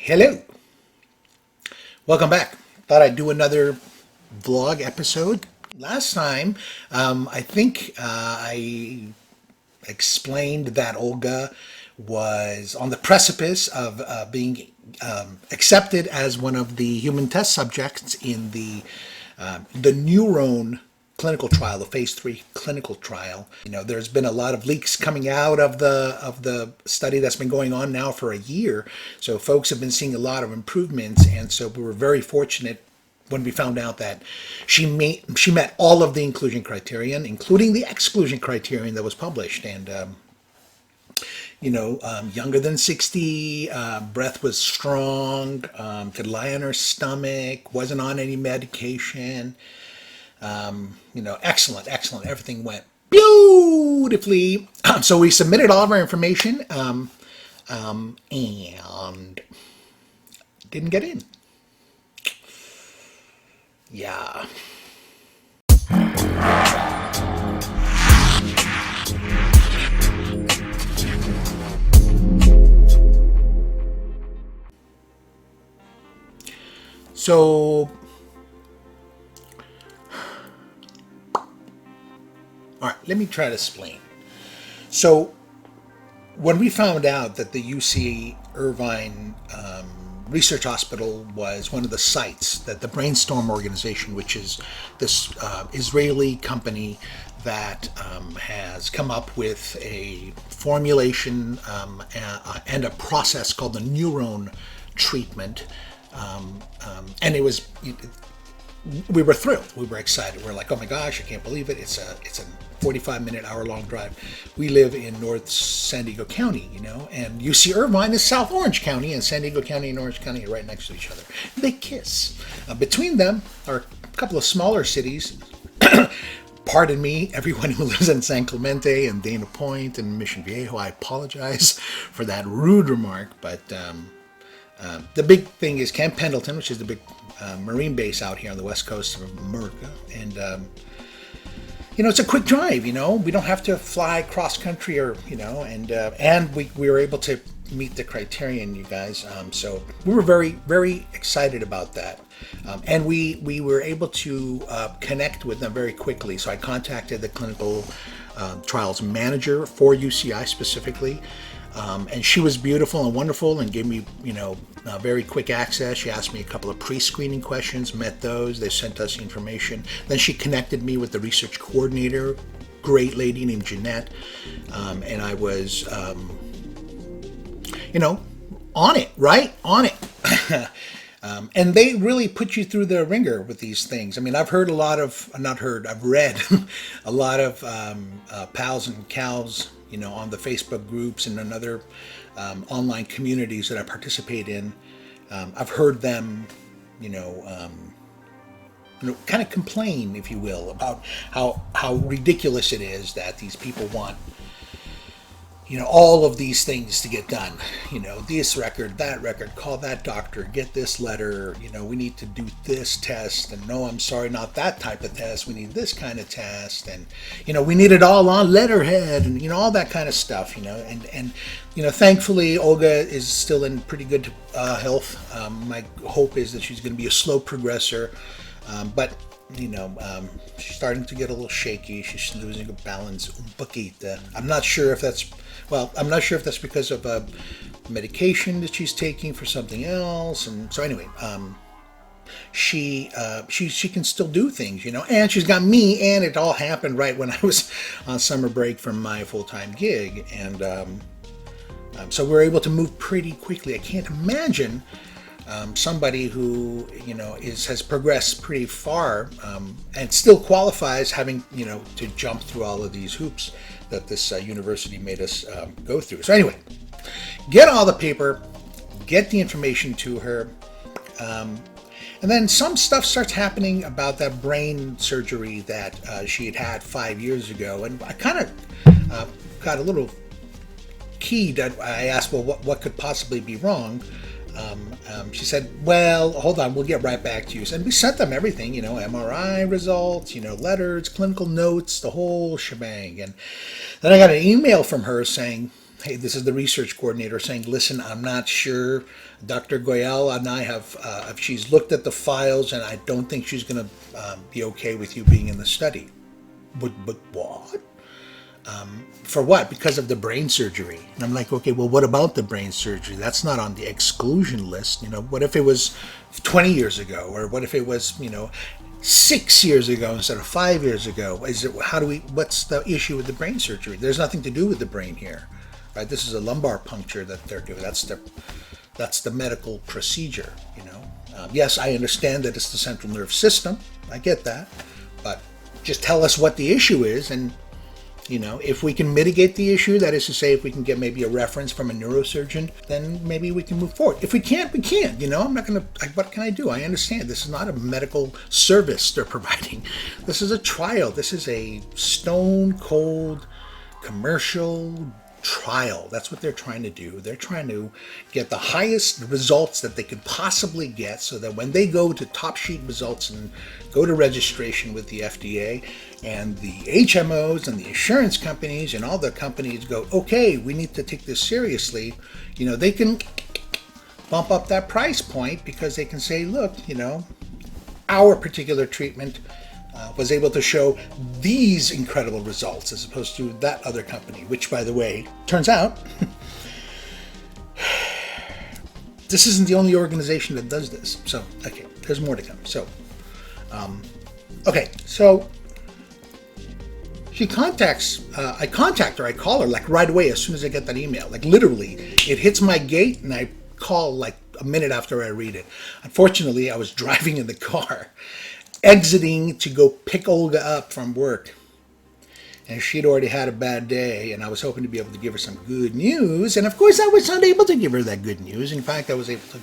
Hello, welcome back. Thought I'd do another vlog episode. Last time, I think I explained that Olga was on the precipice of being accepted as one of the human test subjects in the NurOwn clinical trial, the phase 3 clinical trial. There's been a lot of leaks coming out of the study that's been going on now for a year. So folks have been seeing a lot of improvements, and so we were very fortunate when we found out that she met all of the inclusion criterion, including the exclusion criterion that was published. And younger than 60, breath was strong, could lie on her stomach, wasn't on any medication. Excellent. Everything went beautifully. So we submitted all of our information and didn't get in. Yeah. So, all right, let me try to explain. So, when we found out that the UC Irvine Research Hospital was one of the sites that the Brainstorm organization, which is this Israeli company that has come up with a formulation and a process called the NurOwn treatment, and we were thrilled. We were excited. We're like, oh my gosh, I can't believe it. It's a 45-minute, hour-long drive. We live in North San Diego County, and UC Irvine is South Orange County, and San Diego County and Orange County are right next to each other. They kiss. Between them are a couple of smaller cities. Pardon me, everyone who lives in San Clemente and Dana Point and Mission Viejo, I apologize for that rude remark, but the big thing is Camp Pendleton, which is the big Marine base out here on the west coast of America. And, it's a quick drive, we don't have to fly cross country and we were able to meet the criterion, you guys. So we were very, very excited about that. And we were able to connect with them very quickly. So I contacted the clinical trials manager for UCI specifically. And she was beautiful and wonderful and gave me, very quick access. She asked me a couple of pre-screening questions, met those. They sent us information. Then she connected me with the research coordinator, great lady named Jeanette. And I was, on it, right? On it. And they really put you through the ringer with these things. I mean, I've read a lot of pals and cows, on the Facebook groups and in other online communities that I participate in. I've heard them, kind of complain, if you will, about how ridiculous it is that these people want, all of these things to get done. This record, that record, call that doctor, get this letter, we need to do this test, and no, I'm sorry, not that type of test, we need this kind of test, and, we need it all on letterhead, and, all that kind of stuff, and thankfully, Olga is still in pretty good health. My hope is that she's going to be a slow progressor, but she's starting to get a little shaky. She's losing her balance un poquito. I'm not sure if that's because of a medication that she's taking for something else. And so anyway, she can still do things, and she's got me, and it all happened right when I was on summer break from my full-time gig. And so we're able to move pretty quickly. I can't imagine somebody who has progressed pretty far and still qualifies having to jump through all of these hoops that this university made us go through. So anyway, get all the paper, get the information to her, and then some stuff starts happening about that brain surgery that she had 5 years ago, and I kind of got a little keyed. I asked, well, what could possibly be wrong? She said, well, hold on, we'll get right back to you. And we sent them everything, MRI results, letters, clinical notes, the whole shebang. And then I got an email from her saying, hey, this is the research coordinator saying, listen, I'm not sure. Dr. Goyal and I have, she's looked at the files and I don't think she's going to be okay with you being in the study. But what? For what? Because of the brain surgery. And I'm like, okay, well, what about the brain surgery? That's not on the exclusion list. What if it was 20 years ago? Or what if it was, 6 years ago instead of 5 years ago? What's the issue with the brain surgery? There's nothing to do with the brain here, right? This is a lumbar puncture that they're doing. That's the medical procedure, Yes, I understand that it's the central nerve system. I get that. But just tell us what the issue is, and if we can mitigate the issue, that is to say, if we can get maybe a reference from a neurosurgeon, then maybe we can move forward. If we can't, we can't. I'm not going to, what can I do? I understand this is not a medical service they're providing. This is a trial. This is a stone cold commercial trial. That's what they're trying to do. They're trying to get the highest results that they could possibly get so that when they go to top sheet results and go to registration with the FDA and the HMOs and the insurance companies and all the companies go, okay, we need to take this seriously, they can bump up that price point because they can say, look, our particular treatment was able to show these incredible results as opposed to that other company, which, by the way, turns out this isn't the only organization that does this. So, okay, there's more to come. So, so she contacts, I contact her, I call her like right away as soon as I get that email. Like literally, it hits my gate and I call like a minute after I read it. Unfortunately, I was driving in the car, exiting to go pick Olga up from work. And she'd already had a bad day, and I was hoping to be able to give her some good news. And of course, I was not able to give her that good news. In fact, I was able to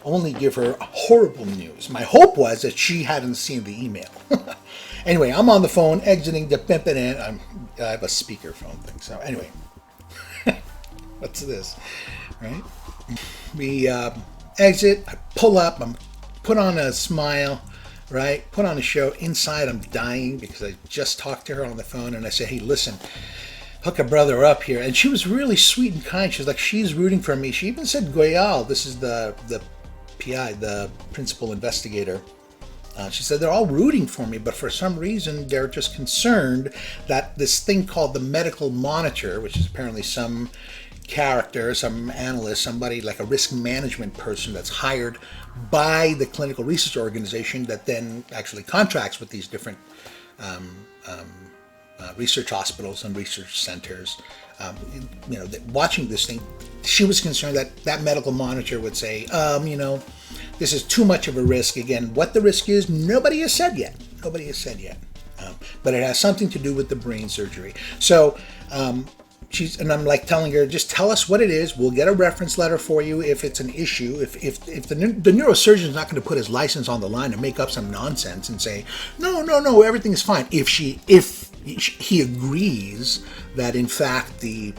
only give her horrible news. My hope was that she hadn't seen the email. Anyway, I'm on the phone, exiting the pimpin' in. I have a speakerphone thing. So anyway, what's this, right? We exit, I pull up, I'm put on a smile, right? Put on a show. Inside, I'm dying because I just talked to her on the phone, and I said, hey, listen, hook a brother up here. And she was really sweet and kind. She was like, she's rooting for me. She even said, Goyal, this is the PI, the principal investigator. She said, they're all rooting for me, but for some reason, they're just concerned that this thing called the medical monitor, which is apparently some character, some analyst, somebody like a risk management person that's hired by the clinical research organization that then actually contracts with these different research hospitals and research centers. Watching this thing, she was concerned that that medical monitor would say, this is too much of a risk. Again, what the risk is, nobody has said yet. But it has something to do with the brain surgery. So, I'm like telling her, just tell us what it is. We'll get a reference letter for you if it's an issue. If the neurosurgeon is not going to put his license on the line and make up some nonsense and say, no, everything's fine. If he agrees that in fact the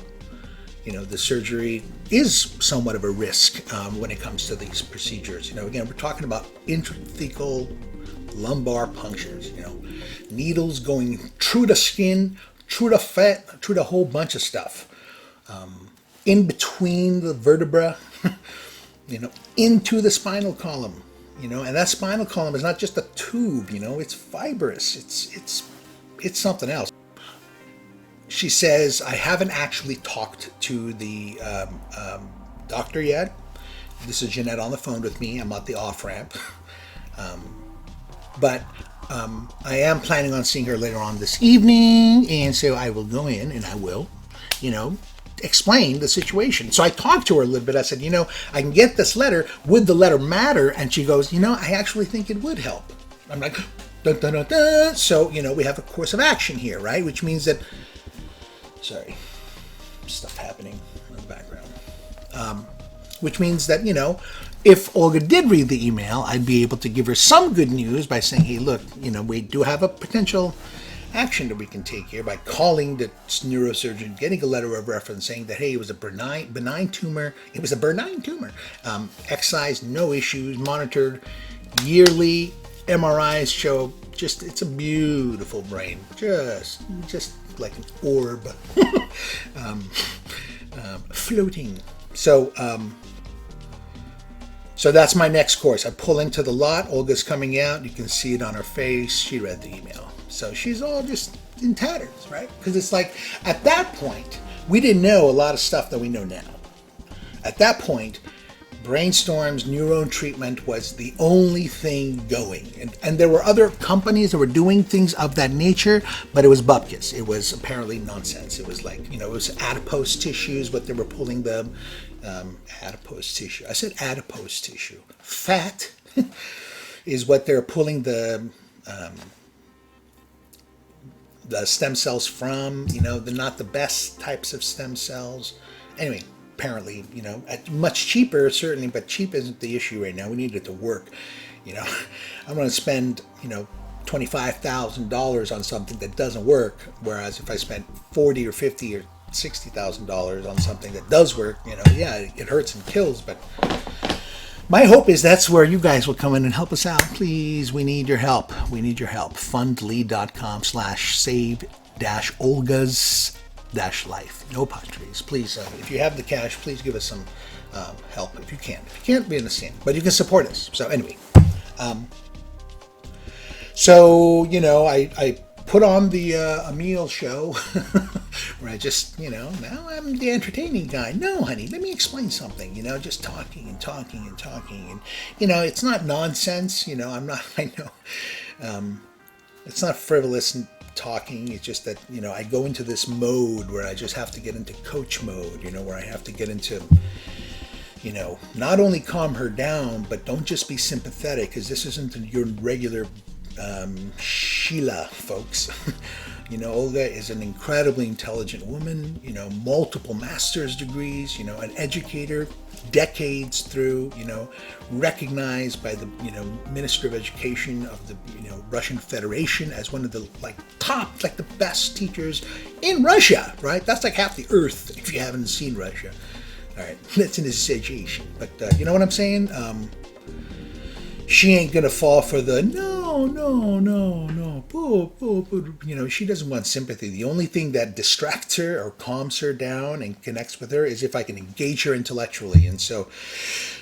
surgery is somewhat of a risk when it comes to these procedures. Again, we're talking about intrathecal lumbar punctures. Needles going through the skin, through the fat, through the whole bunch of stuff, in between the vertebra, into the spinal column, and that spinal column is not just a tube, it's fibrous, it's something else. She says, I haven't actually talked to the doctor yet. This is Jeanette on the phone with me. I'm at the off-ramp. But I am planning on seeing her later on this evening, and so I will go in and I will, explain the situation. So I talked to her a little bit. I said, I can get this letter. Would the letter matter? And she goes, I actually think it would help. I'm like, dun, dun, dun, dun. So, we have a course of action here, right? Which means that, sorry, stuff happening in the background. Which means that, if Olga did read the email, I'd be able to give her some good news by saying, hey, look, we do have a potential action that we can take here by calling the neurosurgeon, getting a letter of reference saying that, hey, it was a benign tumor. It was a benign tumor. Excised, no issues, monitored yearly. MRIs show it's a beautiful brain. Just like an orb. Floating. So so that's my next course. I pull into the lot. Olga's coming out. You can see it on her face. She read the email. So she's all just in tatters, right? Because it's like, at that point, we didn't know a lot of stuff that we know now. At that point, Brainstorm's NurOwn treatment was the only thing going. And there were other companies that were doing things of that nature, but it was bupkis. It was apparently nonsense. It was like, it was adipose tissues, what they were pulling the adipose tissue. I said adipose tissue. Fat is what they're pulling the stem cells from. They're not the best types of stem cells. Anyway, apparently, much cheaper, certainly, but cheap isn't the issue right now. We need it to work. I'm going to spend, $25,000 on something that doesn't work, whereas if I spent $40 or $50 or $60,000 on something that does work, yeah, it hurts and kills, but my hope is that's where you guys will come in and help us out. Please, we need your help. We need your help. Fundly.com/save-Olga's-life. No patries. Please, if you have the cash, please give us some help if you can. If you can't, we understand. But you can support us. So anyway, I put on the Emil show where I just, now I'm the entertaining guy. No, honey, let me explain something, just talking and talking and talking. And, it's not nonsense, I know. It's not frivolous talking. It's just that, I go into this mode where I just have to get into coach mode, where I have to get into, not only calm her down, but don't just be sympathetic, because this isn't your regular Sheila, folks. Olga is an incredibly intelligent woman, multiple master's degrees, an educator, decades through, recognized by the, Minister of Education of the, Russian Federation as one of the, top, the best teachers in Russia, right? That's like half the earth if you haven't seen Russia. All right, that's an exaggeration, but you know what I'm saying? She ain't gonna fall for the no, boo, boo, boo. She doesn't want sympathy. The only thing that distracts her or calms her down and connects with her is if I can engage her intellectually. And so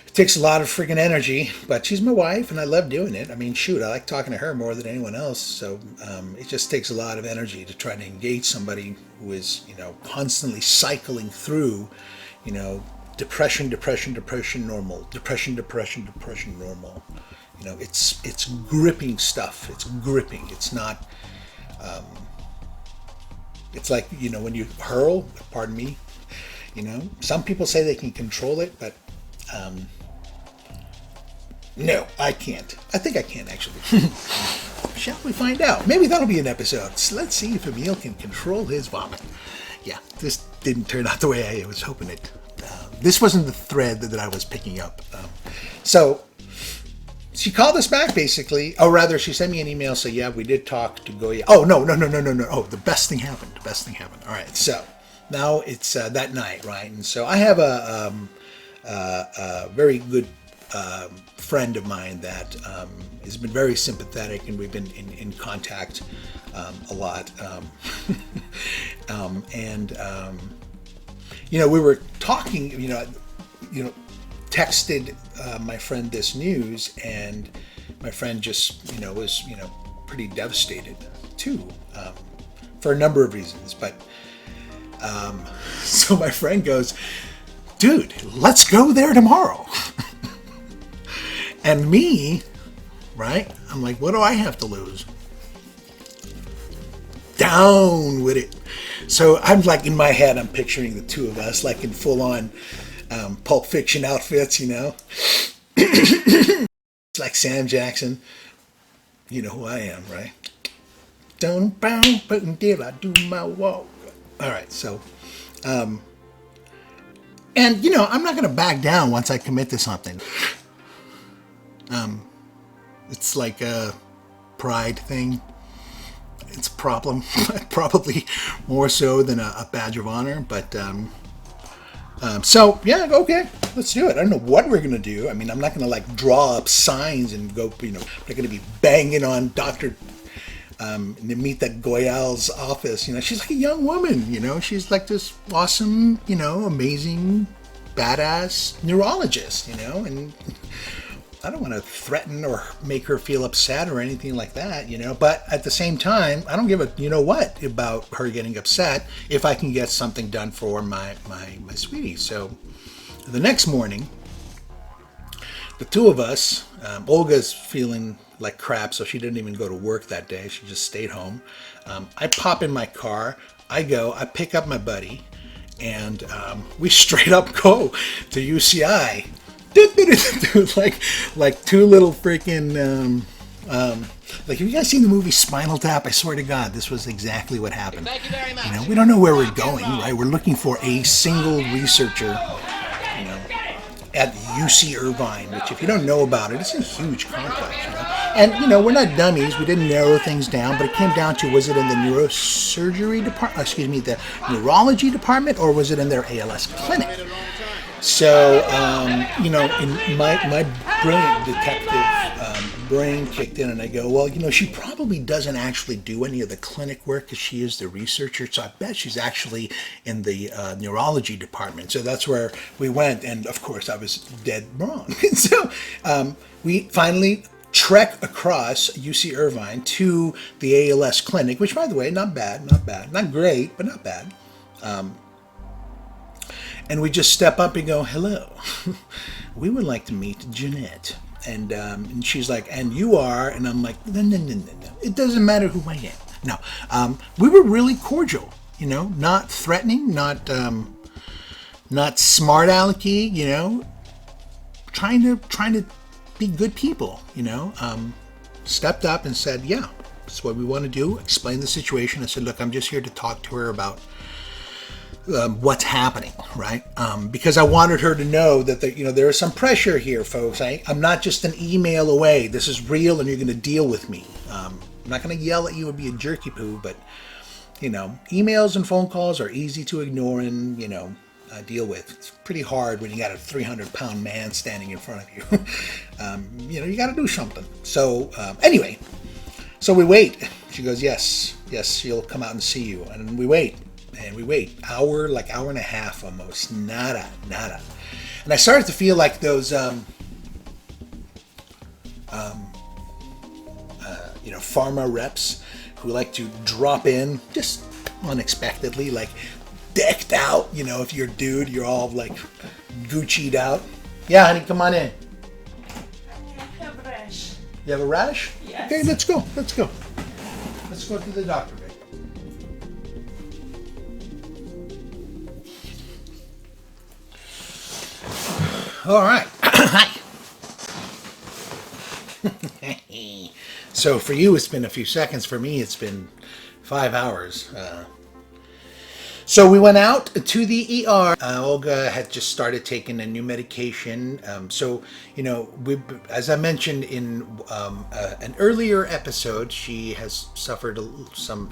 it takes a lot of freaking energy, but she's my wife and I love doing it. I mean, shoot, I like talking to her more than anyone else. So it just takes a lot of energy to try to engage somebody who is, constantly cycling through, depression, normal, depression, normal. It's gripping stuff. It's gripping. It's not, it's like, when you hurl, pardon me, some people say they can control it, but, no, I can't. I think I can, actually. Shall we find out? Maybe that'll be an episode. So let's see if Emil can control his vomit. Yeah, this didn't turn out the way I was hoping it. This wasn't the thread that I was picking up. So she called us back, basically. Oh, rather, she sent me an email. So, yeah, we did talk to go. Yeah. Oh, no. Oh, the best thing happened. All right. So now it's that night, right? And so I have a very good friend of mine that has been very sympathetic, and we've been in contact a lot. We were talking, texted my friend this news, and my friend just, was, pretty devastated too, for a number of reasons. But so my friend goes, dude, let's go there tomorrow. And me, right? I'm like, what do I have to lose? Down with it. So I'm like, in my head, I'm picturing the two of us like in full on Pulp Fiction outfits, It's like Sam Jackson. You know who I am, right? Don't bound, but until I do my walk. All right, so, and I'm not going to back down once I commit to something. It's like a pride thing. It's a problem, probably more so than a badge of honor. But so yeah, okay, let's do it. I don't know what we're gonna do. I mean, I'm not gonna draw up signs and go. I'm not gonna be banging on Dr. and to meet that Goyal's office. She's like a young woman. She's like this awesome, amazing, badass neurologist. And I don't want to threaten or make her feel upset or anything like that, But at the same time, I don't give a what about her getting upset if I can get something done for my sweetie. So the next morning, the two of us, Olga's feeling like crap, so she didn't even go to work that day. She just stayed home. I pop in my car. I pick up my buddy, and we straight up go to UCI. like two little freaking like, have you guys seen the movie Spinal Tap? I swear to God, this was exactly what happened. Thank you very much. We don't know where we're going, right? We're looking for a single researcher, at UC Irvine, which, if you don't know about it, it's a huge complex, And, we're not dummies. We didn't narrow things down, but it came down to, was it in the neurosurgery department, the neurology department, or was it in their ALS clinic? So, in my brilliant detective brain kicked in, and I go, well, she probably doesn't actually do any of the clinic work because she is the researcher, so I bet she's actually in the neurology department. So that's where we went, and of course I was dead wrong. So we finally trek across UC Irvine to the ALS clinic, which, by the way, not bad, not great, but not bad. And we just step up and go, hello, we would like to meet Jeanette. And she's like, and you are? And I'm like, no. It doesn't matter who I am. No. We were really cordial, not threatening, not smart alecky, trying to be good people, stepped up and said, yeah, that's what we want to do. Explain the situation. I said, look, I'm just here to talk to her about what's happening, right? Because I wanted her to know that there is some pressure here, folks. I'm not just an email away. This is real, and you're going to deal with me. I'm not going to yell at you and be a jerky poo, but emails and phone calls are easy to ignore and deal with. It's pretty hard when you got a 300-pound man standing in front of you. You got to do something. So anyway, so we wait. She goes, yes, she'll come out and see you, and we wait. And we wait, hour and a half almost, nada. And I started to feel like those, pharma reps who like to drop in just unexpectedly, like decked out. If you're a dude, you're all like Gucci'd out. Yeah, honey, come on in. I have a rash. You have a rash? Yes. Okay, let's go. Let's go to the doctor. All right. Hi. So for you, it's been a few seconds. For me, it's been 5 hours. So we went out to the ER. Olga had just started taking a new medication. As I mentioned in an earlier episode, she has suffered some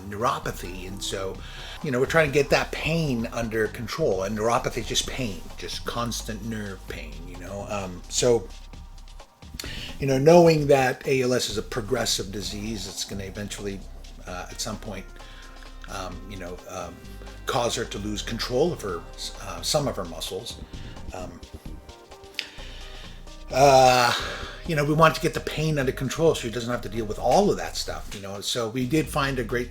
neuropathy, and so we're trying to get that pain under control. And neuropathy is just pain, just constant nerve pain. So knowing that ALS is a progressive disease, it's going to eventually at some point cause her to lose control of her some of her muscles. We want to get the pain under control so she doesn't have to deal with all of that stuff, So we did find a great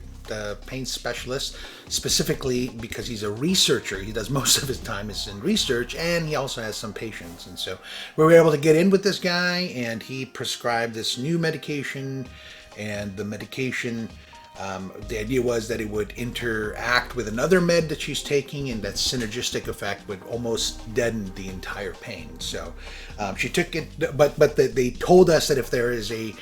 pain specialist, specifically because he's a researcher. He does most of his time is in research, and he also has some patients. And so we were able to get in with this guy, and he prescribed this new medication, and the medication, the idea was that it would interact with another med that she's taking, and that synergistic effect would almost deaden the entire pain. So she took it, but they told us that if there is a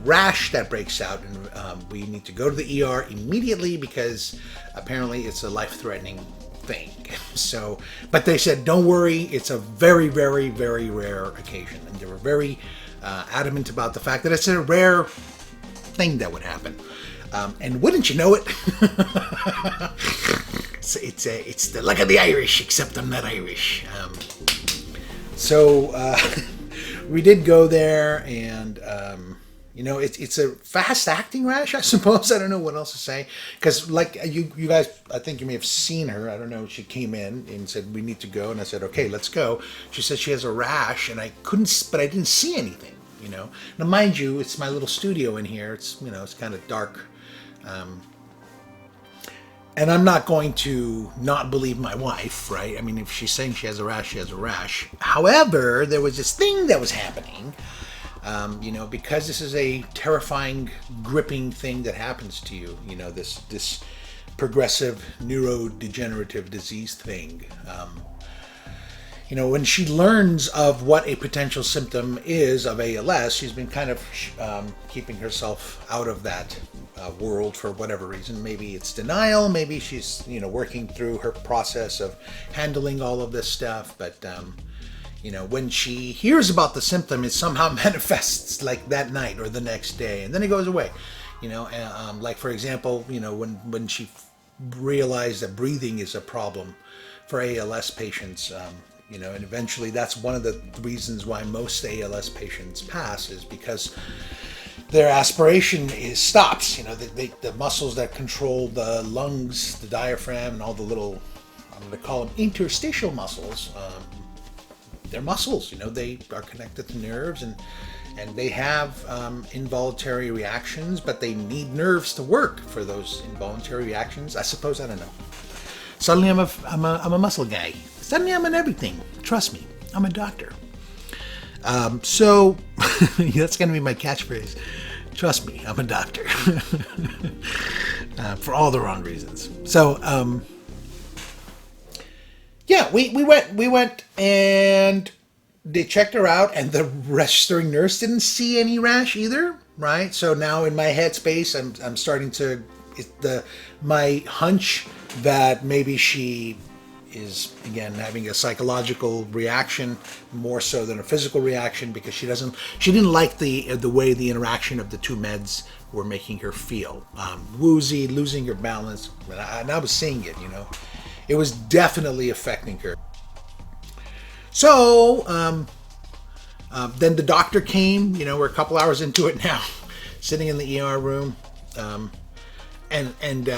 rash that breaks out, and we need to go to the ER immediately because apparently it's a life-threatening thing. So, but they said, don't worry, it's a very, very, very rare occasion, and they were very adamant about the fact that it's a rare thing that would happen. And wouldn't you know it, it's the luck of the Irish, except I'm not Irish. So we did go there, and You know, it's a fast-acting rash, I suppose. I don't know what else to say. Because, like, you guys, I think you may have seen her. I don't know. She came in and said, we need to go. And I said, okay, let's go. She said she has a rash, and I didn't see anything, you know. Now, mind you, it's my little studio in here. It's, you know, it's kind of dark. And I'm not going to not believe my wife, right? I mean, if she's saying she has a rash, she has a rash. However, there was this thing that was happening. You know, because this is a terrifying, gripping thing that happens to you, you know, this progressive neurodegenerative disease thing. You know, when she learns of what a potential symptom is of ALS, she's been kind of keeping herself out of that world for whatever reason. Maybe it's denial, maybe she's, you know, working through her process of handling all of this stuff, but you know, when she hears about the symptom, it somehow manifests like that night or the next day, and then it goes away. You know, like for example, you know, when she realized that breathing is a problem for ALS patients, you know, and eventually that's one of the reasons why most ALS patients pass is because their aspiration stops. You know, the muscles that control the lungs, the diaphragm, and all the little, I'm going to call them interstitial muscles. They're muscles, you know, they are connected to nerves, and they have involuntary reactions, but they need nerves to work for those involuntary reactions. I suppose, I don't know. Suddenly I'm a muscle guy. Suddenly I'm an everything. Trust me, I'm a doctor. So that's going to be my catchphrase. Trust me, I'm a doctor. For all the wrong reasons. So, yeah, we went and they checked her out, and the registering nurse didn't see any rash either, right? So now in my headspace, I'm starting to, my hunch that maybe she is, again, having a psychological reaction more so than a physical reaction, because she didn't like the way the interaction of the two meds were making her feel. Woozy, losing her balance, and I was seeing it, you know. It was definitely affecting her. So, then the doctor came, you know, we're a couple hours into it now, sitting in the ER room, and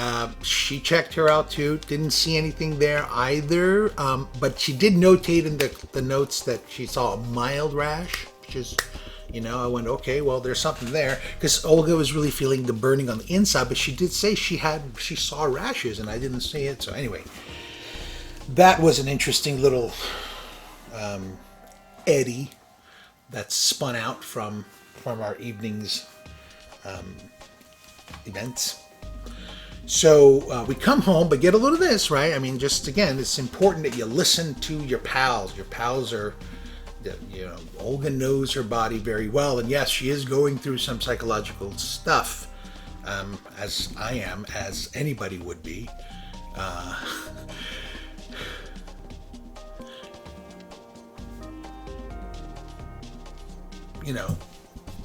she checked her out too, didn't see anything there either, but she did notate in the notes that she saw a mild rash, which is, you know, I went, okay, well, there's something there, because Olga was really feeling the burning on the inside, but she did say she saw rashes, and I didn't see it, so anyway. That was an interesting little eddy that spun out from our evening's events. So we come home, but get a load of this, right? I mean, just again, it's important that you listen to your pals. Your pals are, you know, Olga knows her body very well, and yes, she is going through some psychological stuff, as I am, as anybody would be. You know,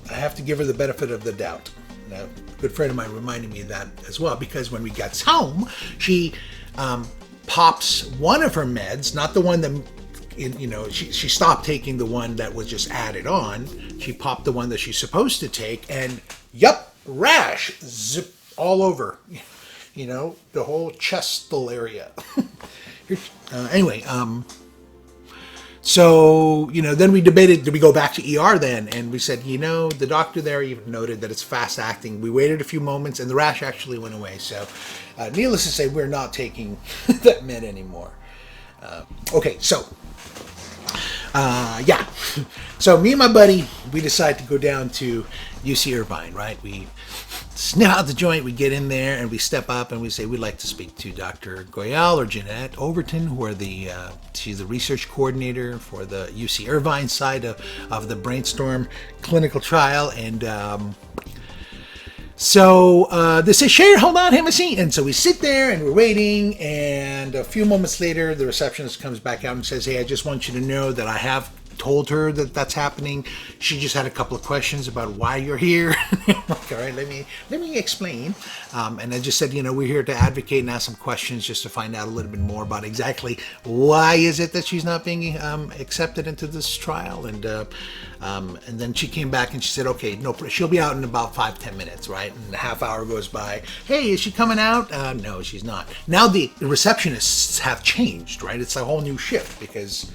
I have to give her the benefit of the doubt. Now, a good friend of mine reminded me of that as well, because when we got home, she pops one of her meds, not the one that, you know, she stopped taking the one that was just added on. She popped the one that she's supposed to take, and yup, rash, zip, all over, you know, the whole chestal area. Anyway, so, you know, then we debated, do we go back to ER then? And we said, you know, the doctor there even noted that it's fast acting. We waited a few moments and the rash actually went away. So, needless to say, we're not taking that med anymore. Okay, so, yeah. So me and my buddy, we decided to go down to UC Irvine, right? We sniff out the joint, we get in there, and we step up and we say we'd like to speak to Dr. Goyal or Jeanette Overton, who are she's the research coordinator for the UC Irvine side of the Brainstorm clinical trial. And so they say, Sure, hold on, have a seat. And so we sit there and we're waiting, and a few moments later, the receptionist comes back out and says, hey, I just want you to know that I have told her that that's happening. She just had a couple of questions about why you're here. Like, all right, let me explain. And I just said, we're here to advocate and ask some questions just to find out a little bit more about exactly why is it that she's not being accepted into this trial. And then she came back and she said, okay, no, she'll be out in about 5-10 minutes, right? And a half hour goes by. Hey, is she coming out? No, she's not. Now the receptionists have changed, right? It's a whole new shift because,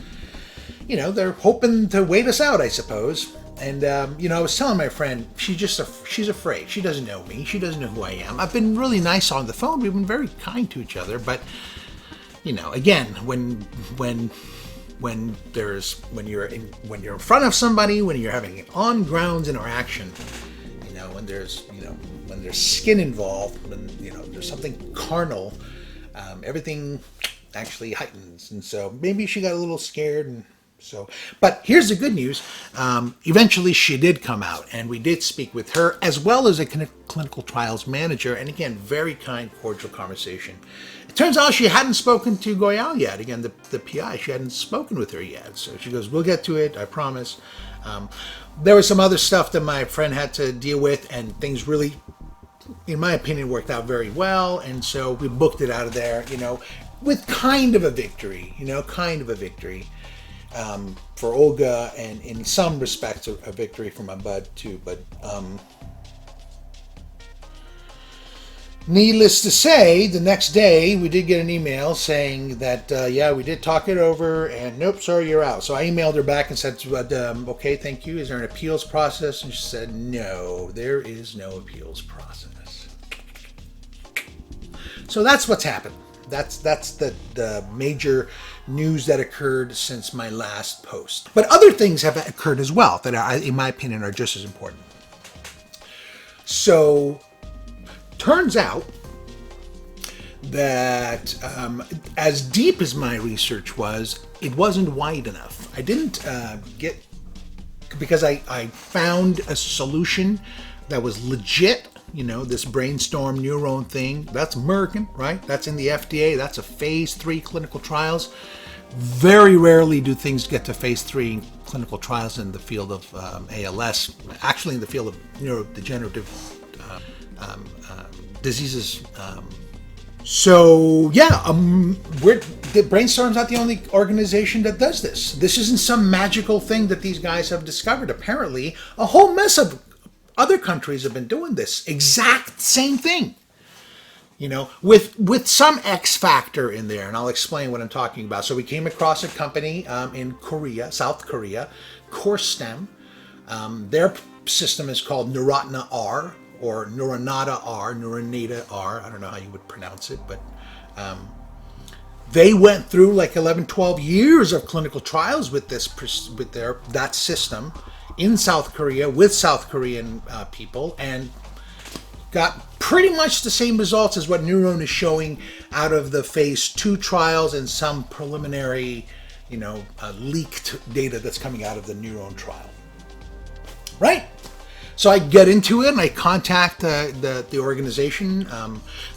they're hoping to wait us out, I suppose. And, I was telling my friend, she's afraid. She doesn't know me. She doesn't know who I am. I've been really nice on the phone. We've been very kind to each other. But, again, when you're in front of somebody, when you're having an on-grounds interaction, when there's skin involved, when, there's something carnal, everything actually heightens. And so maybe she got a little scared. And so, but here's the good news. Eventually she did come out, and we did speak with her as well as a clinical trials manager. And again, very kind, cordial conversation. It turns out she hadn't spoken to Goyal yet. Again, the PI, she hadn't spoken with her yet. So she goes, we'll get to it, I promise. There was some other stuff that my friend had to deal with, and things really, in my opinion, worked out very well. And so we booked it out of there, with kind of a victory, for Olga, and in some respects a victory for my bud too. But needless to say, the next day we did get an email saying that we did talk it over, and nope, sorry, you're out. So I emailed her back and said, okay, thank you. Is there an appeals process? And she said, no, there is no appeals process. So that's what's happened. That's the major news that occurred since my last post. But other things have occurred as well that are, in my opinion, are just as important. So, turns out that as deep as my research was, it wasn't wide enough. I didn't because I found a solution that was legit. This Brainstorm NurOwn thing, that's American, right? That's in the FDA. That's a phase 3 clinical trials. Very rarely do things get to phase 3 clinical trials in the field of ALS, actually in the field of neurodegenerative diseases. Brainstorm's not the only organization that does this. This isn't some magical thing that these guys have discovered. Apparently, a whole mess of other countries have been doing this exact same thing, with some X factor in there, and I'll explain what I'm talking about. So we came across a company in Korea, South Korea, Corestem. Their system is called Neuronata R, or Neuronata R. I don't know how you would pronounce it, but they went through like 11, 12 years of clinical trials with that system in South Korea with South Korean people, and got pretty much the same results as what NurOwn is showing out of the phase 2 trials and some preliminary, leaked data that's coming out of the NurOwn trial. Right? So I get into it and I contact the organization.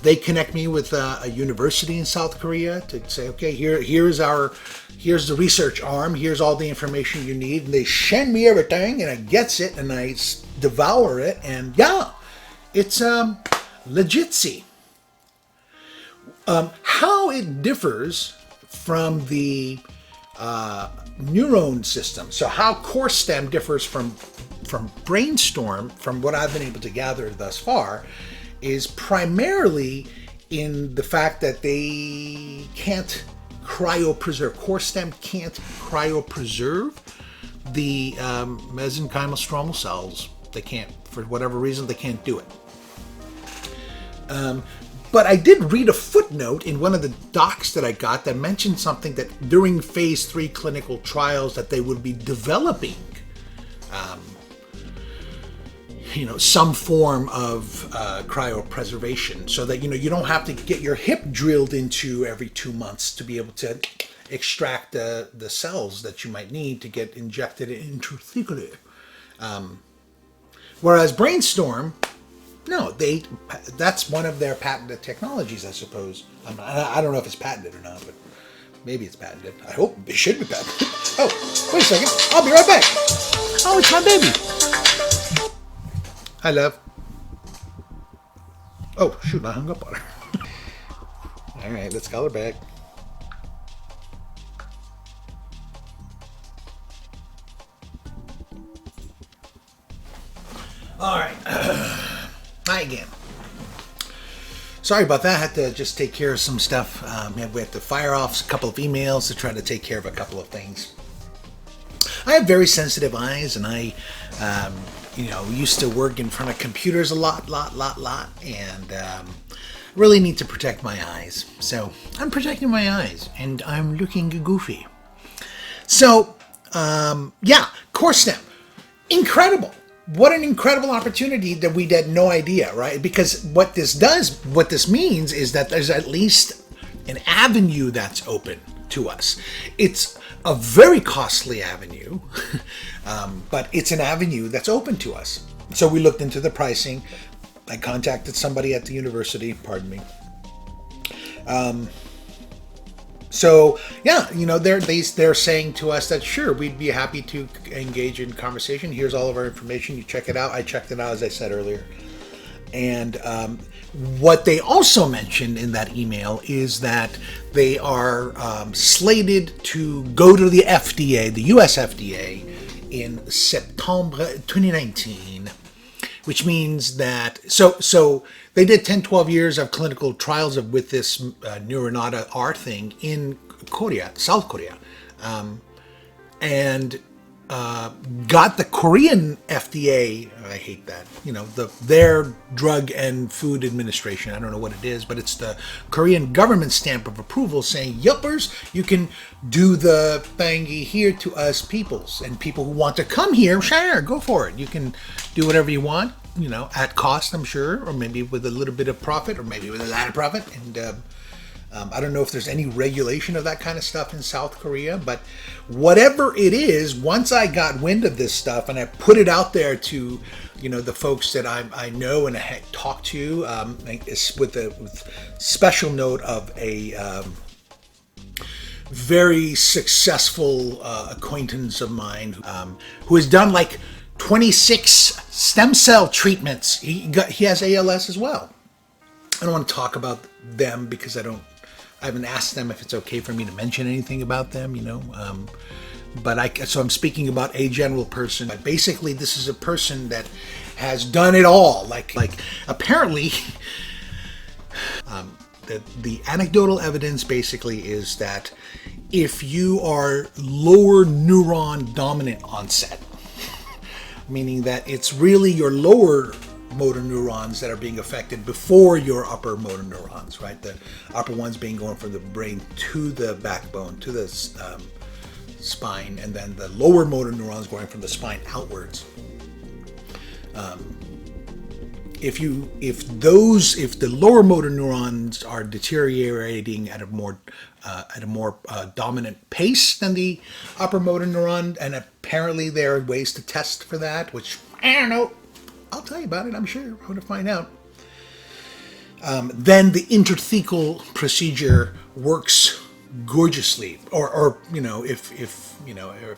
They connect me with a university in South Korea to say, okay, here's the research arm. Here's all the information you need. And they send me everything, and I gets it, and I devour it. And it's legitsy. How it differs from the NurOwn system. So how Corestem differs from Brainstorm, from what I've been able to gather thus far, is primarily in the fact that they can't cryopreserve. Corestem can't cryopreserve the mesenchymal stromal cells. They can't, for whatever reason, they can't do it. But I did read a footnote in one of the docs that I got that mentioned something that during phase 3 clinical trials that they would be developing some form of cryopreservation, so that you don't have to get your hip drilled into every 2 months to be able to extract the cells that you might need to get injected intrathecally. Whereas Brainstorm, no, that's one of their patented technologies, I suppose. I don't know if it's patented or not, but maybe it's patented. I hope it should be patented. Oh, Wait a second. I'll be right back. Oh, it's my baby. Hi, love. Oh, shoot, I hung up on her. All right, let's call her back. All right. Hi again. Sorry about that. I had to just take care of some stuff. We had to fire off a couple of emails to try to take care of a couple of things. I have very sensitive eyes, and I, used to work in front of computers a lot, and really need to protect my eyes. So I'm protecting my eyes, and I'm looking goofy. So, Corestem, incredible. What an incredible opportunity that we had no idea, right? Because what this means is that there's at least an avenue that's open to us. It's a very costly avenue, but it's an avenue that's open to us. So we looked into the pricing. I contacted somebody at the university, pardon me. They're saying to us that sure, we'd be happy to engage in conversation. Here's all of our information. You check it out. I checked it out, as I said earlier. And what they also mentioned in that email is that they are slated to go to the FDA, the US FDA, in September 2019, which means that so they did 10-12 years of clinical trials with this Neuronata R thing in Korea, South Korea, and got the Korean FDA. I hate that. Their Drug and Food Administration. I don't know what it is, but it's the Korean government stamp of approval saying, "Yuppers, you can do the thingy here to us peoples, and people who want to come here, sure, go for it. You can do whatever you want, at cost, I'm sure, or maybe with a little bit of profit, or maybe with a lot of profit." And I don't know if there's any regulation of that kind of stuff in South Korea, but whatever it is, once I got wind of this stuff and I put it out there to, the folks that I know and I had talked to, with special note of a very successsul acquaintance of mine who has done like 26 stem cell treatments. He has ALS as well. I don't want to talk about them because I haven't asked them if it's okay for me to mention anything about them, so I'm speaking about a general person. But basically, this is a person that has done it all. Like apparently, the anecdotal evidence basically is that if you are lower neuron dominant onset, meaning that it's really your lower motor neurons that are being affected before your upper motor neurons, right? The upper ones being going from the brain to the backbone, to the spine, and then the lower motor neurons going from the spine outwards. If the lower motor neurons are deteriorating at a more dominant pace than the upper motor neuron, and apparently there are ways to test for that, which I don't know. I'll tell you about it, I'm sure. I'm going to find out. Then the interthecal procedure works gorgeously, or if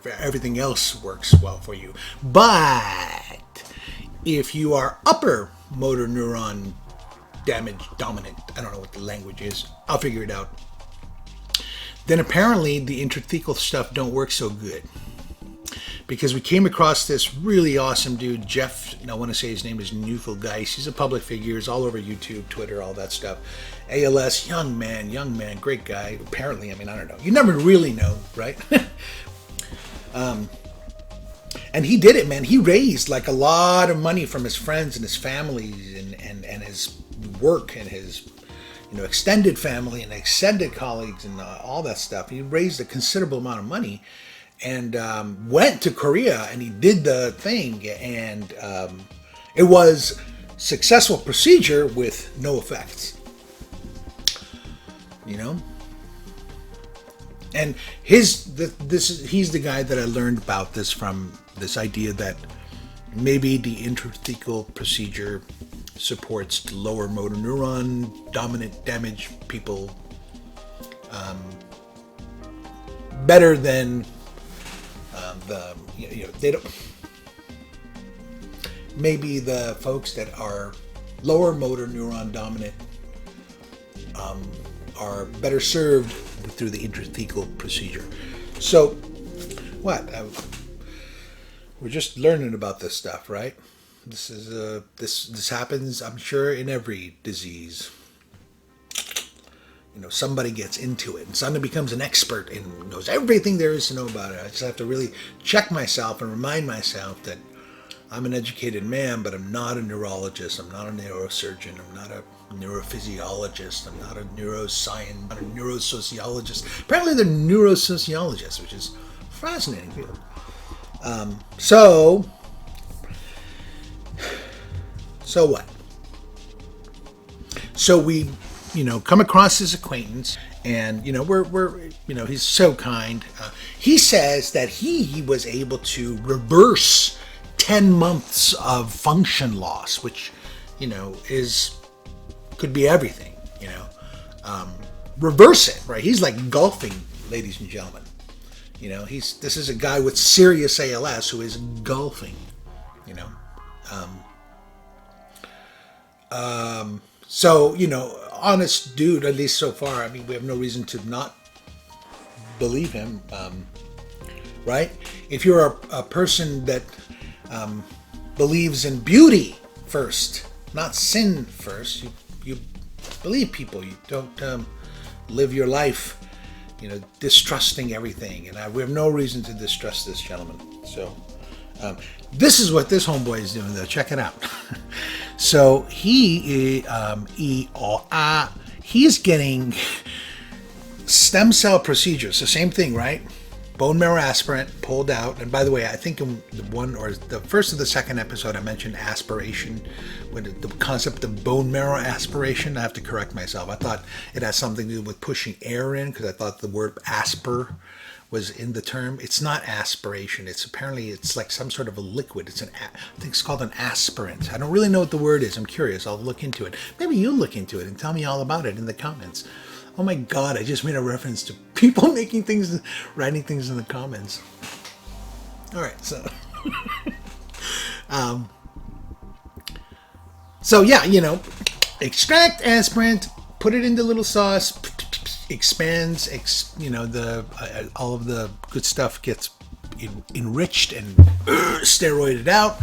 everything else works well for you. But if you are upper motor neuron dominant, I don't know what the language is, I'll figure it out, then apparently the interthecal stuff don't work so good. Because we came across this really awesome dude, Jeff, I want to say his name is Newfelgeist. He's a public figure. He's all over YouTube, Twitter, all that stuff. ALS, young man, great guy. Apparently, I don't know. You never really know, right? And he did it, man. He raised like a lot of money from his friends and his family and his work and his extended family and extended colleagues and all that stuff. He raised a considerable amount of money. And went to Korea and he did the thing, and it was successful procedure with no effects. And he's the guy that I learned about this from, this idea that maybe the interthecal procedure supports the lower motor neuron dominant damage people better than they don't. Maybe the folks that are lower motor neuron dominant are better served through the intrathecal procedure. So, what? We're just learning about this stuff, right? This is this happens, I'm sure, in every disease. Somebody gets into it, and suddenly becomes an expert and knows everything there is to know about it. I just have to really check myself and remind myself that I'm an educated man, but I'm not a neurologist. I'm not a neurosurgeon. I'm not a neurophysiologist. I'm not a neuroscience, not a neurosociologist. Apparently, they're neurosociologists, which is fascinating. So what? So we, come across his acquaintance, and we're he's so kind. He says that he was able to reverse 10 months of function loss, which could be everything. Reverse it, right? He's like golfing, ladies and gentlemen. This is a guy with serious ALS who is golfing. So, honest dude, at least so far. I mean, we have no reason to not believe him, right? If you're a person that believes in beauty first, not sin first, you believe people. You don't live your life, distrusting everything. And we have no reason to distrust this gentleman. So, this is what this homeboy is doing, though. Check it out. So he's getting stem cell procedures. The same thing, right? Bone marrow aspirant pulled out. And by the way, I think in the first or the second episode, I mentioned aspiration, with the concept of bone marrow aspiration. I have to correct myself. I thought it had something to do with pushing air in, because I thought the word asper was in the term. It's not aspiration. It's like some sort of a liquid. I think it's called an aspirant. I don't really know what the word is. I'm curious. I'll look into it. Maybe you'll look into it and tell me all about it in the comments. Oh my God, I just made a reference to people writing things in the comments. All right, so. So yeah, extract aspirant, put it into little sauce, expands, all of the good stuff gets enriched and steroided out.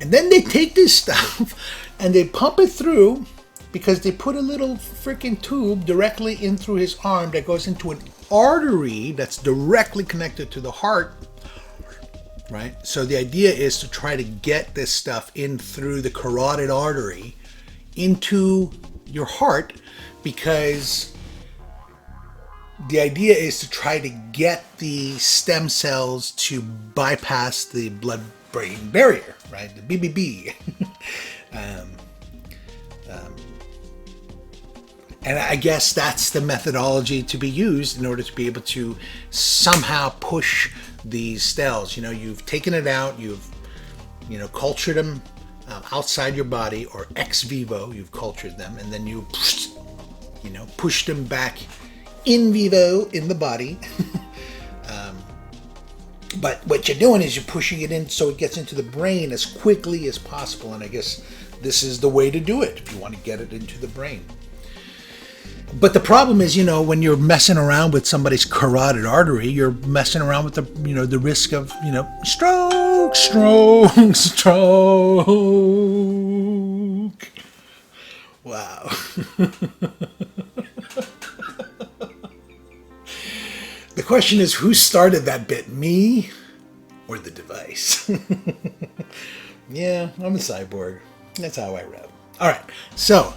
And then they take this stuff and they pump it through, because they put a little freaking tube directly in through his arm that goes into an artery that's directly connected to the heart, right? So the idea is to try to get this stuff in through the carotid artery into your heart, because the idea is to try to get the stem cells to bypass the blood-brain barrier, right? The BBB. And I guess that's the methodology to be used in order to be able to somehow push these cells. You've taken it out, you've, cultured them outside your body, or ex vivo, you've cultured them, and then you push them back in vivo in the body. But what you're doing is you're pushing it in so it gets into the brain as quickly as possible. And I guess this is the way to do it if you want to get it into the brain. But the problem is, when you're messing around with somebody's carotid artery, you're messing around with the risk of, stroke. Wow. The question is, who started that bit, me or the device? Yeah, I'm a cyborg. That's how I rev. All right, so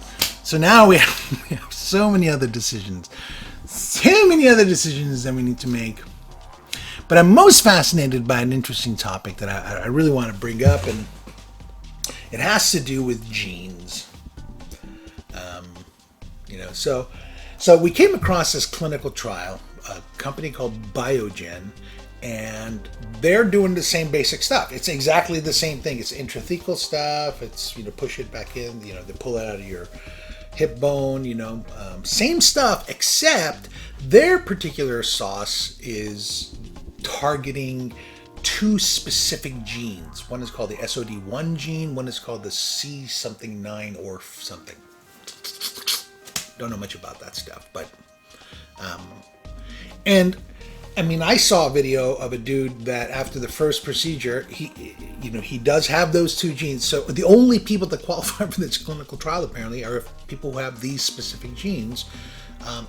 now we have so many other decisions that we need to make. But I'm most fascinated by an interesting topic that I really want to bring up, and it has to do with genes. So we came across this clinical trial, a company called Biogen, and they're doing the same basic stuff. It's exactly the same thing. It's intrathecal stuff. It's, push it back in, they pull it out of your hip bone, same stuff, except their particular sauce is targeting two specific genes. One is called the SOD1 gene. One is called the C something 9 or something. Don't know much about that stuff, but and I mean, I saw a video of a dude that after the first procedure, he does have those two genes. So the only people that qualify for this clinical trial apparently are people who have these specific genes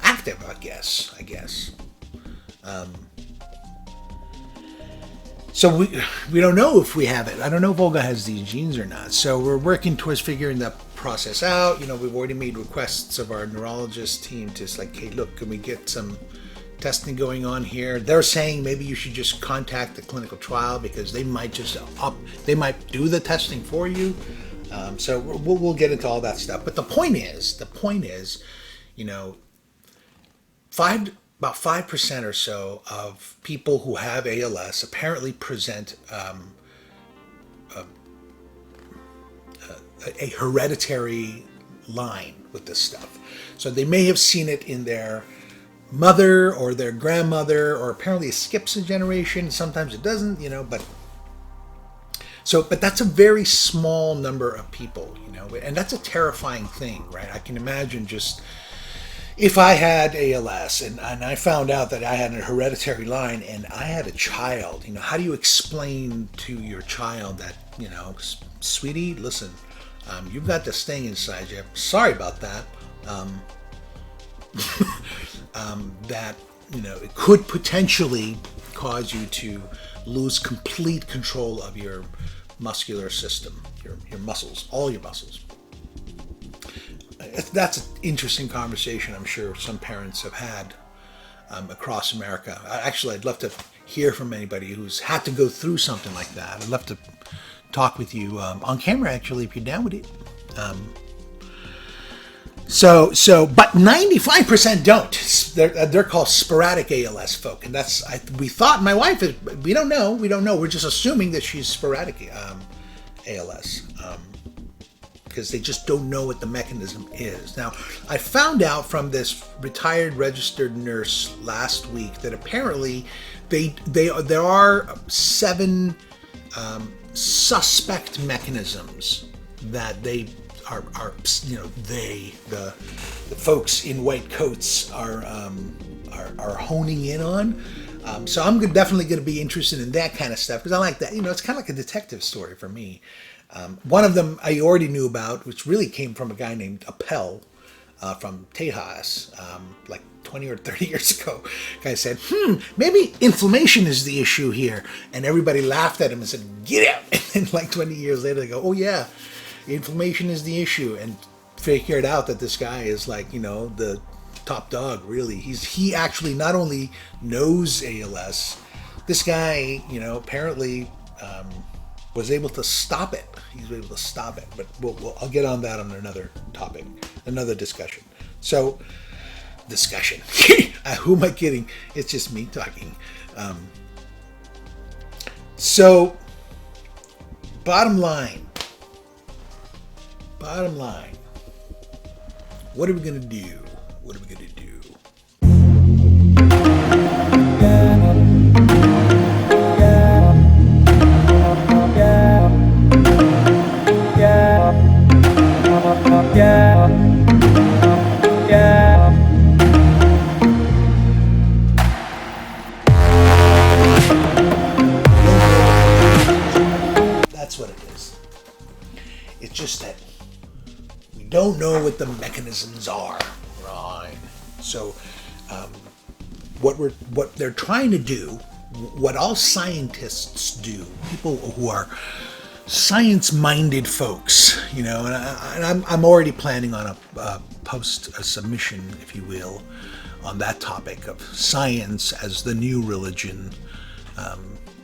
active. I guess. So we don't know if we have it. I don't know if Olga has these genes or not. So we're working towards figuring that process out. We've already made requests of our neurologist team to like, hey, look, can we get some testing going on here? They're saying maybe you should just contact the clinical trial because they might they might do the testing for you. So we'll get into all that stuff. But the point is, about 5% or so of people who have ALS apparently present a hereditary line with this stuff. So they may have seen it in their mother or their grandmother, or apparently it skips a generation. Sometimes it doesn't, but that's a very small number of people, and that's a terrifying thing, right? I can imagine just if I had ALS and I found out that I had a hereditary line and I had a child, how do you explain to your child that, sweetie, listen, you've got this thing inside you. Sorry about that. That, it could potentially cause you to lose complete control of your muscular system, your muscles, all your muscles. That's an interesting conversation I'm sure some parents have had across America. Actually, I'd love to hear from anybody who's had to go through something like that. I'd love to talk with you on camera, actually, if you're down with it. But 95% don't. They're called sporadic ALS folk, and we thought my wife is. We don't know. We're just assuming that she's sporadic ALS. Because they just don't know what the mechanism is. Now, I found out from this retired registered nurse last week that apparently there are 7 suspect mechanisms that the folks in white coats are honing in on. So I'm definitely going to be interested in that kind of stuff because I like that. It's kind of like a detective story for me. One of them I already knew about, which really came from a guy named Appel from Tejas, like 20 or 30 years ago. Guy said, maybe inflammation is the issue here. And everybody laughed at him and said, get out. And then like 20 years later, they go, oh yeah, inflammation is the issue. And figured out that this guy is like, the top dog, really. He actually not only knows ALS, this guy, apparently was able to stop it. He's able to stop it. But I'll get on that on another topic, another discussion. So, discussion. Who am I kidding? It's just me talking. So, bottom line. What are we going to do? That's what it is. It's just that we don't know what the mechanisms are, right? So, what they're trying to do, what all scientists do, people who are science-minded folks, and I'm already planning on a submission, if you will, on that topic of science as the new religion.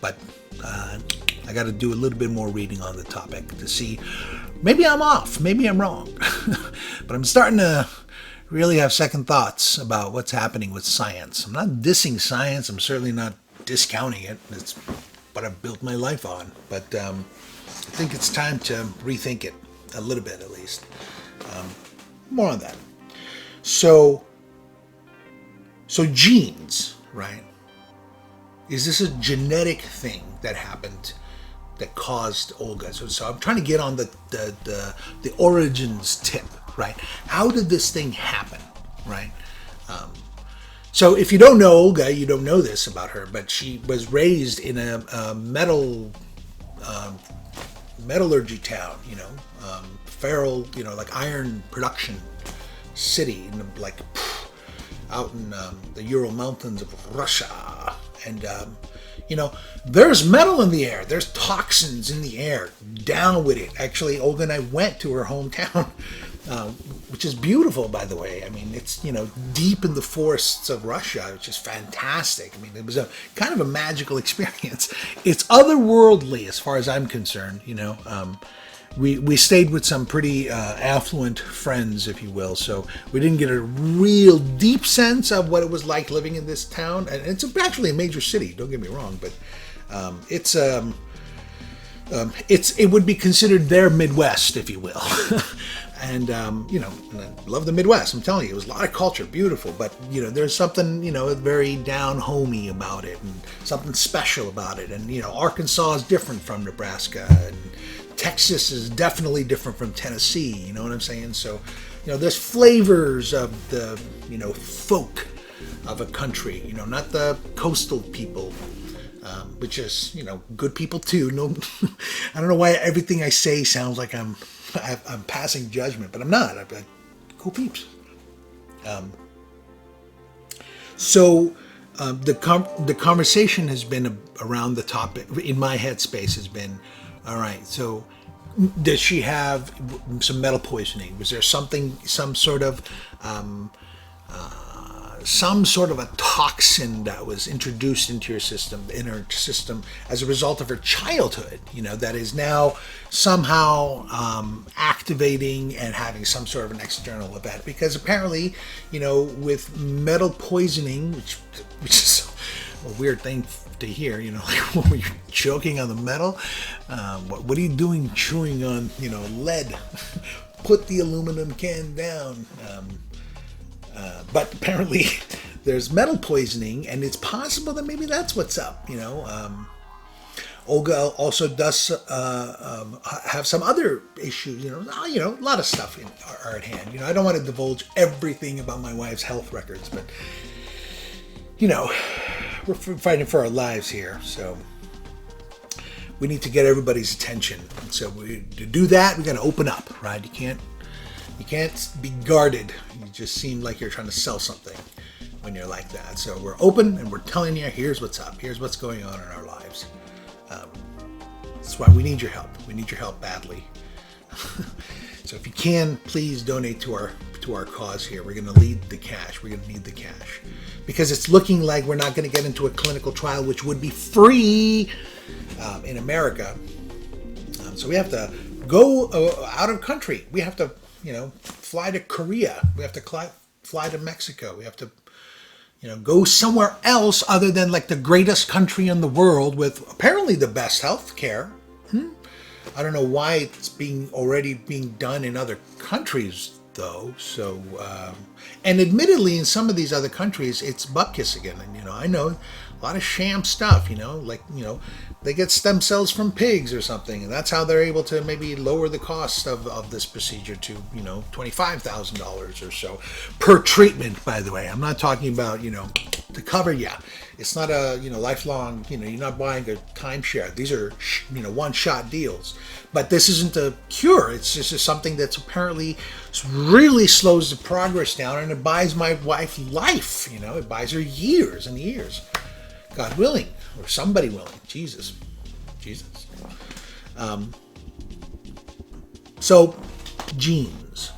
But I got to do a little bit more reading on the topic to see. Maybe I'm off. Maybe I'm wrong. But I'm starting to really have second thoughts about what's happening with science. I'm not dissing science. I'm certainly not discounting it. It's what I've built my life on. But I think it's time to rethink it a little bit, at least. More on that. So genes, right? Is this a genetic thing that happened that caused Olga? So I'm trying to get on the origins tip, right? How did this thing happen, right? So if you don't know Olga, you don't know this about her, but she was raised in a metallurgy town, feral, like iron production city, like out in the Ural Mountains of Russia. And, there's metal in the air. There's toxins in the air. Down with it. Actually, Olga and I went to her hometown, which is beautiful, by the way. I mean, it's, deep in the forests of Russia, which is fantastic. I mean, it was a kind of a magical experience. It's otherworldly as far as I'm concerned, We stayed with some pretty affluent friends, if you will, so we didn't get a real deep sense of what it was like living in this town. And it's actually a major city, don't get me wrong, but it would be considered their Midwest, if you will. And, and I love the Midwest. I'm telling you, it was a lot of culture, beautiful. But, there's something, very down-homey about it and something special about it. And, Arkansas is different from Nebraska. And Texas is definitely different from Tennessee. You know what I'm saying? So, there's flavors of the, folk of a country. Not the coastal people. Which is, good people too. No, I don't know why everything I say sounds like I'm passing judgment, but I'm not. I'm cool peeps. The conversation has been around the topic in my headspace has been, all right. So, does she have some metal poisoning? Was there some sort of a toxin that was introduced into her system as a result of her childhood, that is now somehow activating and having some sort of an external event? Because apparently, with metal poisoning, which is a weird thing to hear, like when you're choking on the metal, what are you doing chewing on, lead? Put the aluminum can down. But apparently there's metal poisoning, and it's possible that maybe that's what's up, Olga also does have some other issues, a lot of stuff are at hand. I don't want to divulge everything about my wife's health records, but, we're fighting for our lives here, so we need to get everybody's attention. And so to do that, we got to open up, right? You can't be guarded. You just seem like you're trying to sell something when you're like that. So we're open and we're telling you, here's what's up. Here's what's going on in our lives. That's why we need your help. We need your help badly. So if you can, please donate to our cause here. We're going to need the cash. Because it's looking like we're not going to get into a clinical trial, which would be free in America. So we have to go out of country. We have to fly to Korea. We have to fly to Mexico. We have to, go somewhere else other than like the greatest country in the world with apparently the best health care. I don't know why it's already being done in other countries though. So, and admittedly, in some of these other countries, it's butt kiss again. And I know a lot of sham stuff. They get stem cells from pigs or something, and that's how they're able to maybe lower the cost of this procedure to, $25,000 or so per treatment, by the way. I'm not talking about, to cover you. It's not a, lifelong, you're not buying a timeshare. These are, one-shot deals. But this isn't a cure. It's just something that's apparently really slows the progress down, and it buys my wife life, It buys her years and years. God willing, or somebody willing. Jesus. So, genes.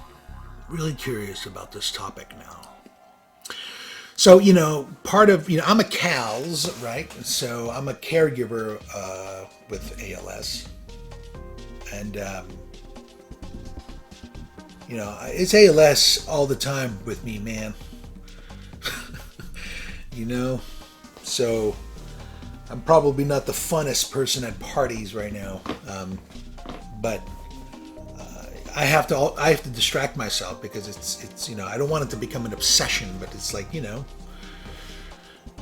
Really curious about this topic now. So, part of, I'm a CALS, right? So I'm a caregiver with ALS. And, it's ALS all the time with me, man. So I'm probably not the funnest person at parties right now, but I have to distract myself because it's I don't want it to become an obsession, but it's like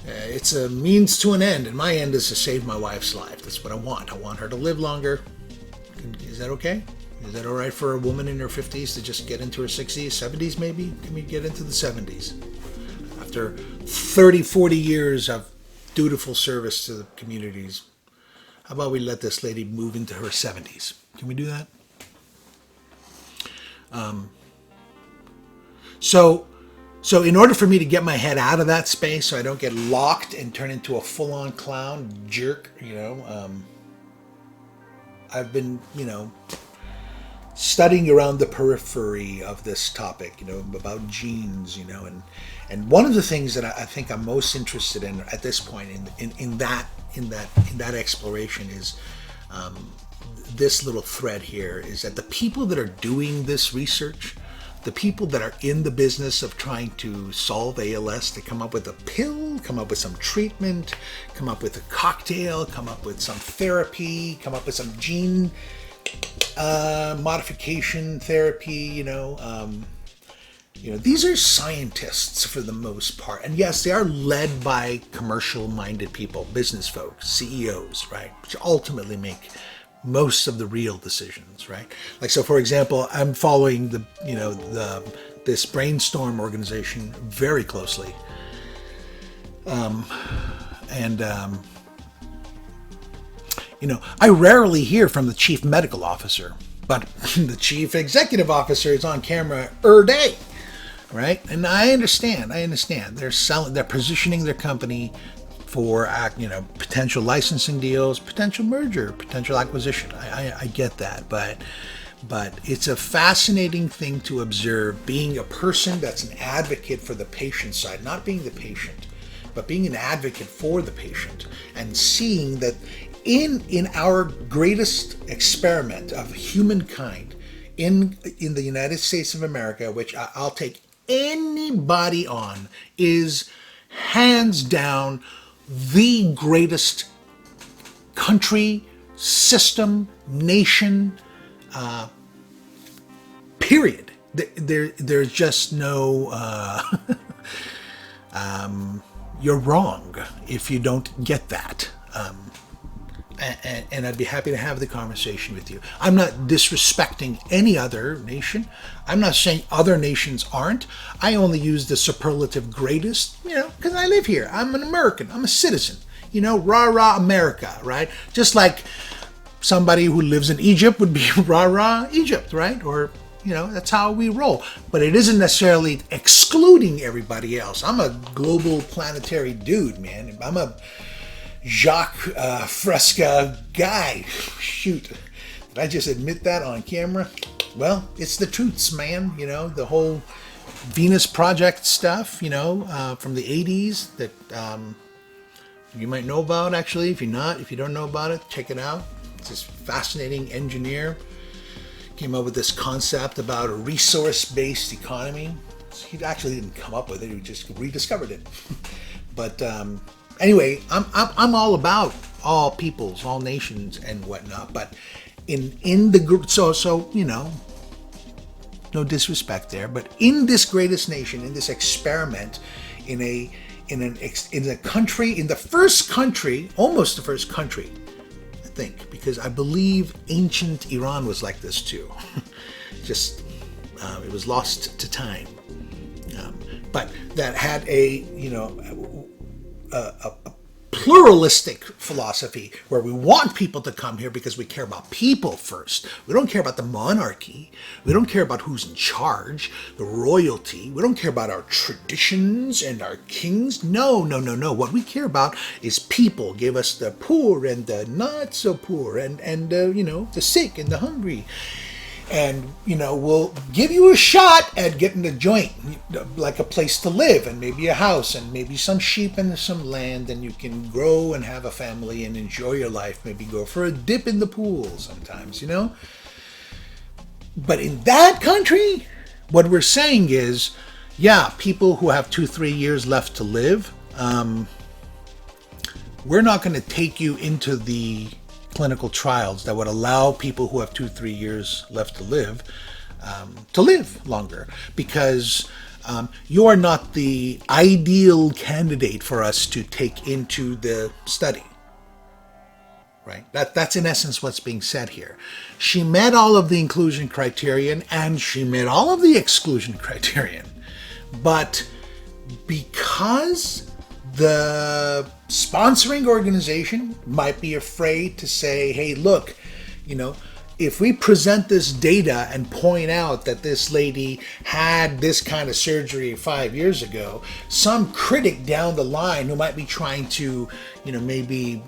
It's a means to an end, and my end is to save my wife's life. That's what I want. I want her to live longer. Is that okay? Is that all right for a woman in her 50s to just get into her 60s, 70s maybe? Can we get into the 70s? After 30, 40 years of dutiful service to the communities, how about we let this lady move into her 70s? Can we do that? So in order for me to get my head out of that space so I don't get locked and turn into a full-on clown jerk, I've been, studying around the periphery of this topic, about genes, and one of the things that I think I'm most interested in at this point in that exploration is this little thread here is that the people that are doing this research, the people that are in the business of trying to solve ALS, to come up with a pill, come up with some treatment, come up with a cocktail, come up with some therapy, come up with some gene modification therapy, these are scientists for the most part. And yes, they are led by commercial-minded people, business folks, CEOs, right, which ultimately make most of the real decisions, right? Like, so for example, I'm following this Brainstorm organization very closely. I rarely hear from the chief medical officer, but the chief executive officer is on camera day, right? And I understand. They're positioning their company for potential licensing deals, potential merger, potential acquisition. I get that, but it's a fascinating thing to observe, being a person that's an advocate for the patient side, not being the patient, but being an advocate for the patient, and seeing that in our greatest experiment of humankind in the United States of America, which I'll take anybody on, is hands down the greatest country, system, nation, period. There's just no, you're wrong if you don't get that. And I'd be happy to have the conversation with you. I'm not disrespecting any other nation. I'm not saying other nations aren't. I only use the superlative greatest, because I live here. I'm an American. I'm a citizen. Rah-rah America, right? Just like somebody who lives in Egypt would be rah-rah Egypt, right? Or, that's how we roll. But it isn't necessarily excluding everybody else. I'm a global planetary dude, man. I'm a Jacques Fresca guy. Shoot, did I just admit that on camera? Well, it's the truths, man. The whole Venus Project stuff, from the 80s that you might know about, actually. If you don't know about it, check it out. It's this fascinating engineer came up with this concept about a resource-based economy. He actually didn't come up with it, he just rediscovered it. But anyway, I'm all about all peoples, all nations, and whatnot. But in the group, so no disrespect there, but in this greatest nation, in this experiment, in a country, in the first country, almost the first country, I think, because I believe ancient Iran was like this too. Just it was lost to time, but that had a pluralistic philosophy where we want people to come here because we care about people first. We don't care about the monarchy. We don't care about who's in charge, the royalty. We don't care about our traditions and our kings. No. What we care about is people. Give us the poor and the not so poor and the sick and the hungry. And, we'll give you a shot at getting a joint, like a place to live, and maybe a house, and maybe some sheep and some land, and you can grow and have a family and enjoy your life. Maybe go for a dip in the pool sometimes, But in that country, what we're saying is, yeah, people who have 2-3 years left to live, we're not going to take you into the clinical trials that would allow people who have 2-3 years left to live longer, because You are not the ideal candidate for us to take into the study. Right? That's in essence what's being said here. She met all of the inclusion criterion and she met all of the exclusion criterion. But because the sponsoring organization might be afraid to say, hey, look, if we present this data and point out that this lady had this kind of surgery 5 years ago, some critic down the line who might be trying to, maybe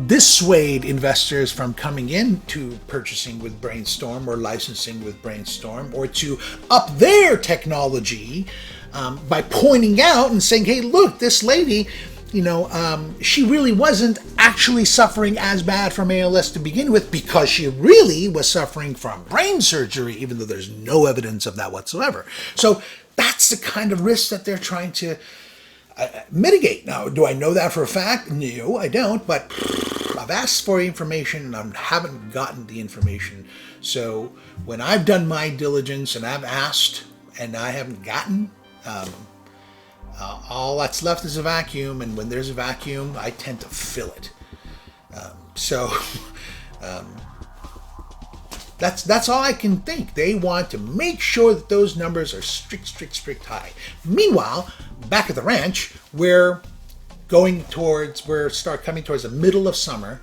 dissuade investors from coming into purchasing with Brainstorm or licensing with Brainstorm, or to up their technology by pointing out and saying, hey, look, this lady, she really wasn't actually suffering as bad from ALS to begin with, because she really was suffering from brain surgery, even though there's no evidence of that whatsoever. So that's the kind of risk that they're trying to mitigate. Now, do I know that for a fact? No, I don't, but I've asked for information and I haven't gotten the information. So when I've done my diligence and I've asked and I haven't gotten, all that's left is a vacuum, and when there's a vacuum, I tend to fill it. That's all I can think. They want to make sure that those numbers are strict high. Meanwhile, back at the ranch, we're coming towards the middle of summer,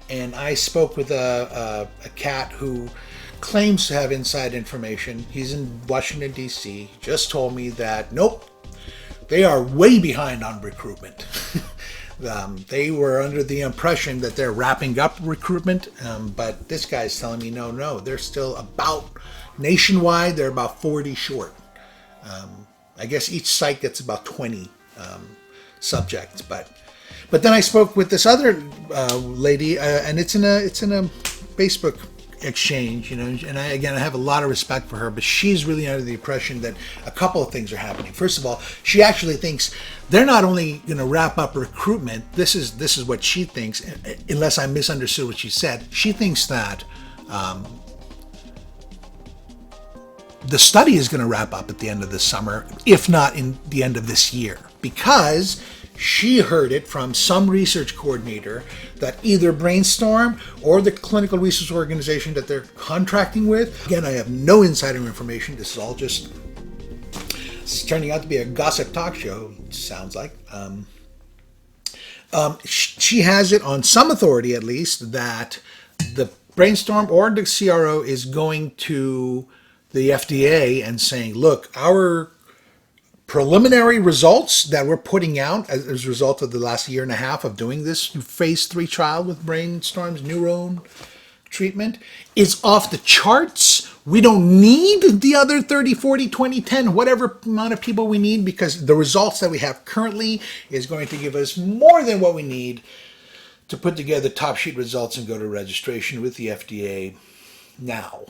and I spoke with a cat who claims to have inside information. He's in Washington, D.C. Just told me that, nope, they are way behind on recruitment. They were under the impression that they're wrapping up recruitment, but this guy's telling me, no, they're still nationwide, they're about 40 short. I guess each site gets about 20 subjects, but then I spoke with this other lady, and it's in a Facebook exchange, and I have a lot of respect for her, but she's really under the impression that a couple of things are happening. First of all, she actually thinks they're not only going to wrap up recruitment. This is what she thinks, unless I misunderstood what she said. She thinks that the study is going to wrap up at the end of this summer, if not in the end of this year, because she heard it from some research coordinator that either Brainstorm or the clinical research organization that they're contracting with, again, I have no insider information. This is all just, it's turning out to be a gossip talk show, it sounds like. She has it on some authority, at least, that the Brainstorm or the CRO is going to the FDA and saying, look, our preliminary results that we're putting out as a result of the last year and a half of doing this phase 3 trial with Brainstorm's NurOwn treatment is off the charts. We don't need the other 30, 40, 20, 10, whatever amount of people we need, because the results that we have currently is going to give us more than what we need to put together top sheet results and go to registration with the FDA now.